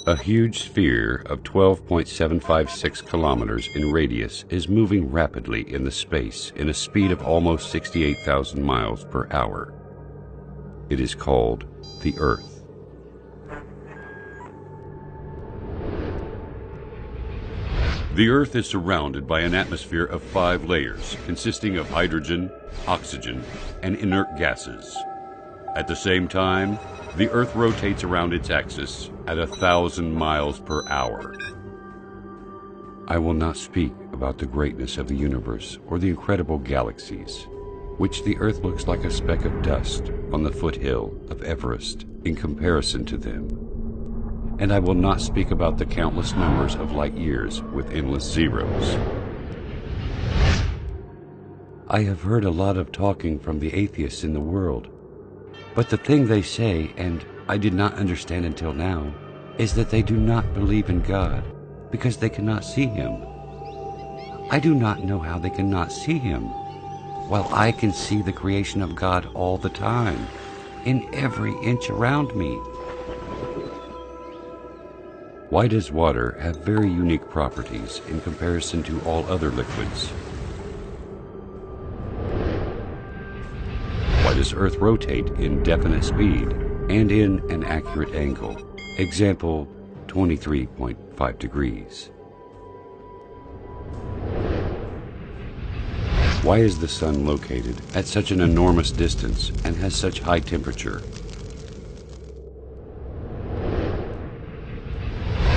A huge sphere of 12.756 kilometers in radius is moving rapidly in the space in a speed of almost 68,000 miles per hour. It is called the Earth. The Earth is surrounded by an atmosphere of 5 layers consisting of hydrogen, oxygen, and inert gases. At the same time, the Earth rotates around its axis at 1,000 miles per hour. I will not speak about the greatness of the universe or the incredible galaxies, which the Earth looks like a speck of dust on the foothill of Everest in comparison to them. And I will not speak about the countless numbers of light years with endless zeros. I have heard a lot of talking from the atheists in the world. But the thing they say, and I did not understand until now, is that they do not believe in God because they cannot see Him. I do not know how they cannot see Him, while I can see the creation of God all the time, in every inch around me. Why does water have very unique properties in comparison to all other liquids? Why does Earth rotate in definite speed and in an accurate angle? Example, 23.5 degrees. Why is the Sun located at such an enormous distance and has such high temperature?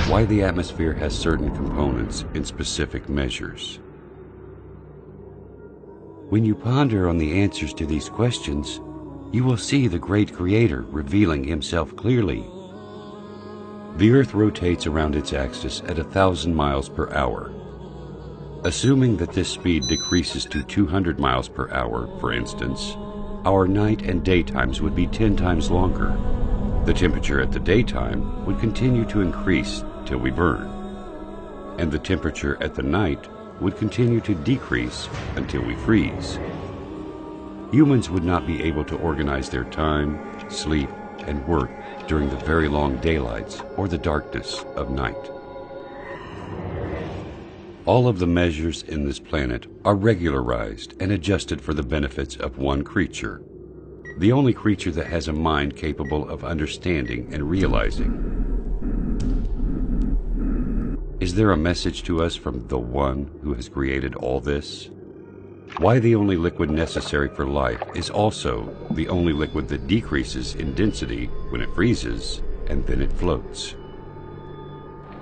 Why the atmosphere has certain components in specific measures? When you ponder on the answers to these questions, you will see the great Creator revealing Himself clearly. The Earth rotates around its axis at 1,000 miles per hour. Assuming that this speed decreases to 200 miles per hour, for instance, our night and daytimes would be 10 times longer. The temperature at the daytime would continue to increase till we burn, and the temperature at the night would continue to decrease until we freeze. Humans would not be able to organize their time, sleep, and work during the very long daylights or the darkness of night. All of the measures in this planet are regularized and adjusted for the benefits of one creature, the only creature that has a mind capable of understanding and realizing. Is there a message to us from the One who has created all this? Why the only liquid necessary for life is also the only liquid that decreases in density when it freezes and then it floats.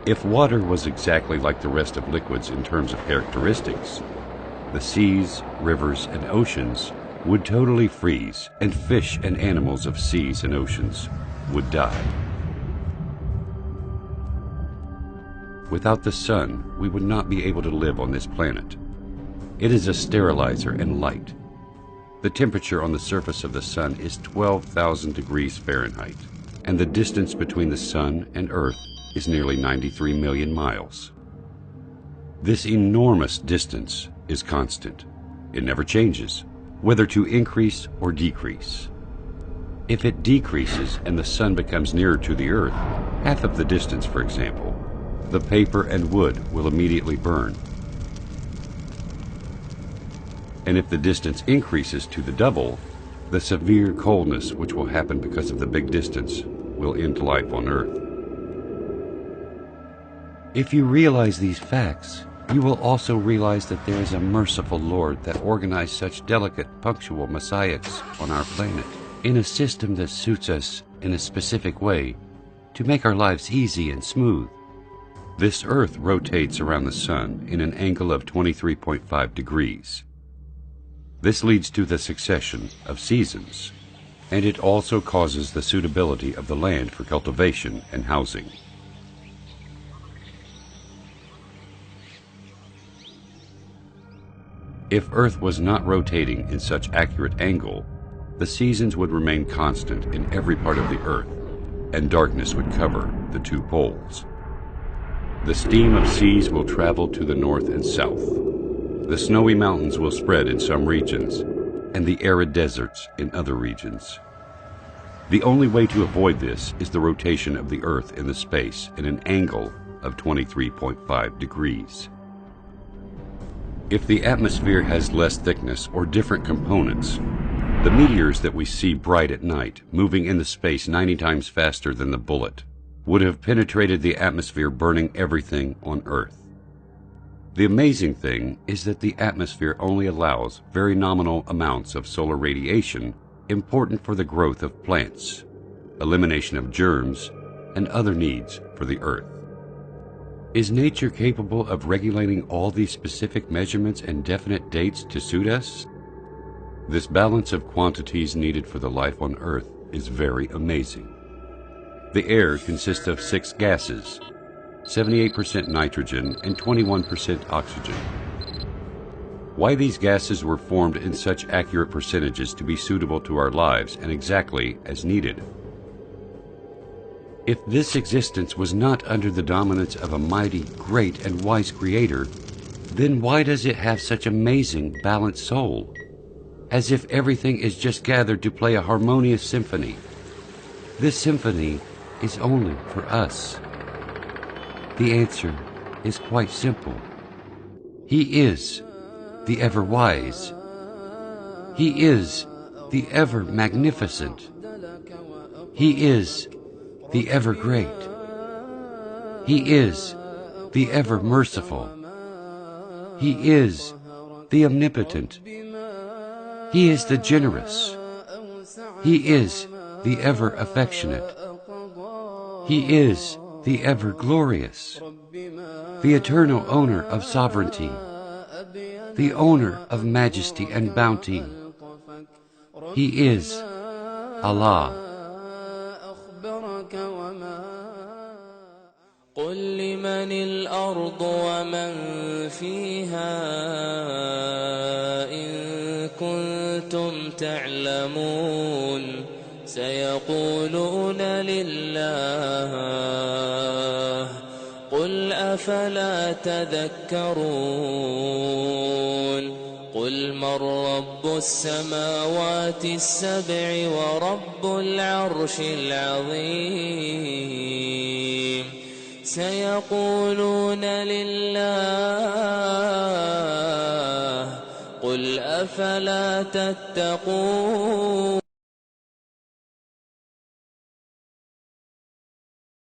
If water was exactly like the rest of liquids in terms of characteristics, the seas, rivers, and oceans would totally freeze, and fish and animals of seas and oceans would die. Without the Sun, we would not be able to live on this planet. It is a sterilizer and light. The temperature on the surface of the Sun is 12,000 degrees Fahrenheit, and the distance between the Sun and Earth is nearly 93 million miles. This enormous distance is constant. It never changes, whether to increase or decrease. If it decreases and the Sun becomes nearer to the Earth, half of the distance, for example, the paper and wood will immediately burn. And if the distance increases to the double, the severe coldness which will happen because of the big distance will end life on Earth. If you realize these facts, you will also realize that there is a merciful Lord that organized such delicate, punctual messiahs on our planet in a system that suits us in a specific way to make our lives easy and smooth. This Earth rotates around the Sun in an angle of 23.5 degrees. This leads to the succession of seasons, and it also causes the suitability of the land for cultivation and housing. If Earth was not rotating in such accurate angle, the seasons would remain constant in every part of the Earth, and darkness would cover the 2 poles. The steam of seas will travel to the north and south. The snowy mountains will spread in some regions, and the arid deserts in other regions. The only way to avoid this is the rotation of the Earth in the space in an angle of 23.5 degrees. If the atmosphere has less thickness or different components, the meteors that we see bright at night, moving in the space 90 times faster than the bullet, would have penetrated the atmosphere, burning everything on Earth. The amazing thing is that the atmosphere only allows very nominal amounts of solar radiation important for the growth of plants, elimination of germs, and other needs for the Earth. Is nature capable of regulating all these specific measurements and definite dates to suit us? This balance of quantities needed for the life on Earth is very amazing. The air consists of 6 gases, 78% nitrogen and 21% oxygen. Why these gases were formed in such accurate percentages to be suitable to our lives and exactly as needed? If this existence was not under the dominance of a mighty, great, and wise Creator, then why does it have such amazing, balanced soul? As if everything is just gathered to play a harmonious symphony. This symphony is only for us. The answer is quite simple. He is the ever-wise. He is the ever-magnificent. He is the ever-great. He is the ever-merciful. He is the omnipotent. He is the generous. He is the ever-affectionate. He is the ever-glorious, the eternal owner of sovereignty, the owner of majesty and bounty. He is Allah. قل لمن الأرض ومن فيها إن كنتم تعلمون سيقولون لله قل أفلا تذكرون قل من رب السماوات السبع ورب العرش العظيم سيقولون لله قل أفلا تتقون